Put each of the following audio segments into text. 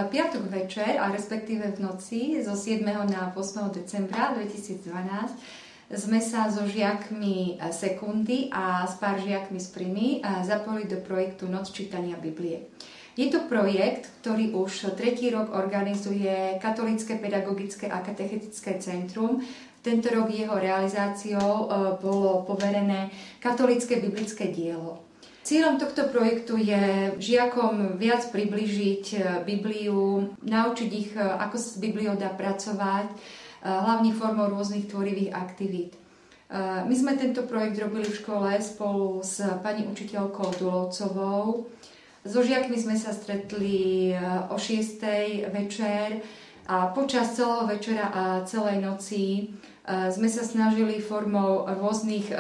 piatok večer, a respektíve v noci zo 7. na 8. decembra 2012 sme sa so žiakmi sekundy a s pár žiakmi z Primy zapojili do projektu Noc čítania Biblie. Je to projekt, ktorý už 3. rok organizuje Katolícke pedagogické a katechetické centrum. Tento rok jeho realizáciou bolo poverené Katolícke biblické dielo. Cieľom tohto projektu je žiakom viac priblížiť Bibliu, naučiť ich, ako sa s Bibliou dá pracovať, hlavne formou rôznych tvorivých aktivít. My sme tento projekt robili v škole spolu s pani učiteľkou Dulovcovou. So žiakmi sme sa stretli o 6. večer a počas celého večera a celej noci sme sa snažili formou rôznych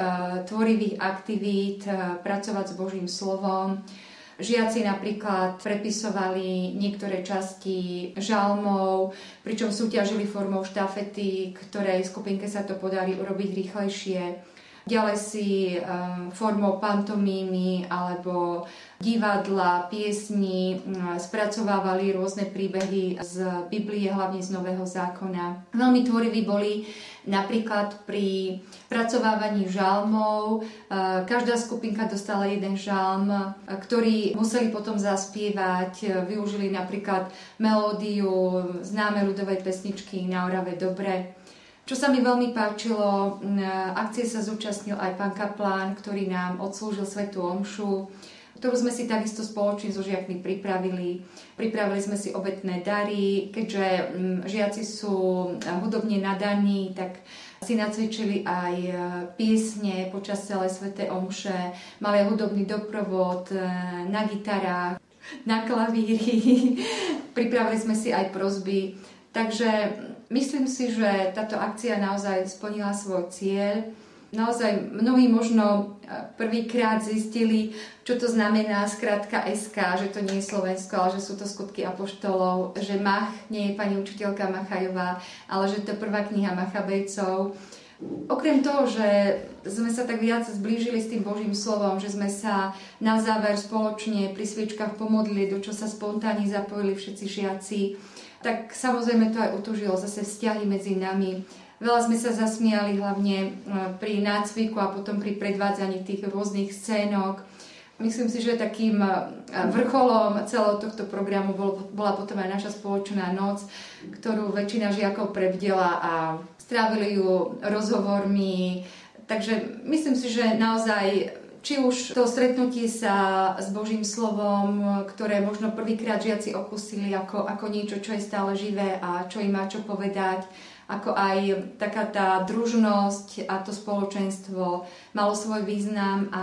tvorivých aktivít pracovať s Božím slovom. Žiaci napríklad prepisovali niektoré časti žalmov, pričom súťažili formou štafety, ktorej skupinke sa to podarí urobiť rýchlejšie. Ďalej si formou pantomímy alebo divadla, piesní spracovávali rôzne príbehy z Biblie, hlavne z Nového zákona. Veľmi tvoriví boli napríklad pri spracovávaní žalmov. Každá skupinka dostala jeden žalm, ktorý museli potom zaspievať. Využili napríklad melódiu známe ľudovej pesničky Na Orave dobre. Čo sa mi veľmi páčilo, akcie sa zúčastnil aj pán kaplán, ktorý nám odslúžil svätú omšu, ktorú sme si takisto spoločne so žiakmi pripravili. Pripravili sme si obetné dary, keďže žiaci sú hudobne nadaní, tak si nacvičili aj piesne počas celej svätej omše, mali hudobný doprovod na gitarách, na klavíri, pripravili sme si aj prosby. Takže myslím si, že táto akcia naozaj splnila svoj cieľ. Naozaj mnohí možno prvýkrát zistili, čo to znamená skratka SK, že to nie je Slovensko, ale že sú to skutky apoštolov, že Mach nie je pani učiteľka Machajová, ale že to je prvá kniha Machabejcov. Okrem toho, že sme sa tak viac zblížili s tým Božím slovom, že sme sa na záver spoločne pri sviečkach pomodlili, do čo sa spontánne zapojili všetci žiaci, tak samozrejme to aj utužilo zase vzťahy medzi nami. Veľa sme sa zasmiali hlavne pri nácviku a potom pri predvádzaní tých rôznych scénok. Myslím si, že takým vrcholom celého tohto programu bola potom aj naša spoločná noc, ktorú väčšina žiakov prebdela a strávili ju rozhovormi. Takže myslím si, že naozaj či už to stretnutie sa s Božím slovom, ktoré možno prvýkrát žiaci okusili ako niečo, čo je stále živé a čo im má čo povedať, ako aj taká tá družnosť a to spoločenstvo malo svoj význam a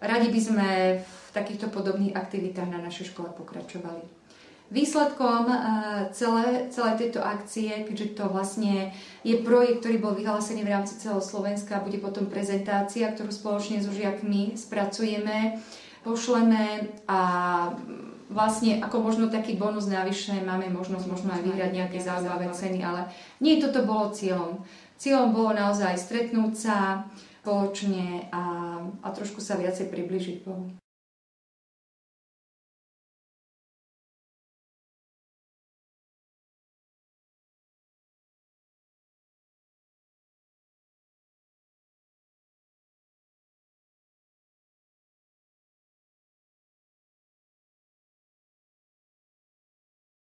radi by sme v takýchto podobných aktivitách na našej škole pokračovali. Výsledkom celej tejto akcie, keďže to vlastne je projekt, ktorý bol vyhlásený v rámci celého Slovenska, bude potom prezentácia, ktorú spoločne so žiakmi spracujeme, pošleme a vlastne ako možno taký bonus navyše máme možnosť možno aj vyhrať nejaké zaujímavé ceny, ale nie toto bolo cieľom. Cieľom bolo naozaj stretnúť sa spoločne a trošku sa viacej priblížiť Bohu.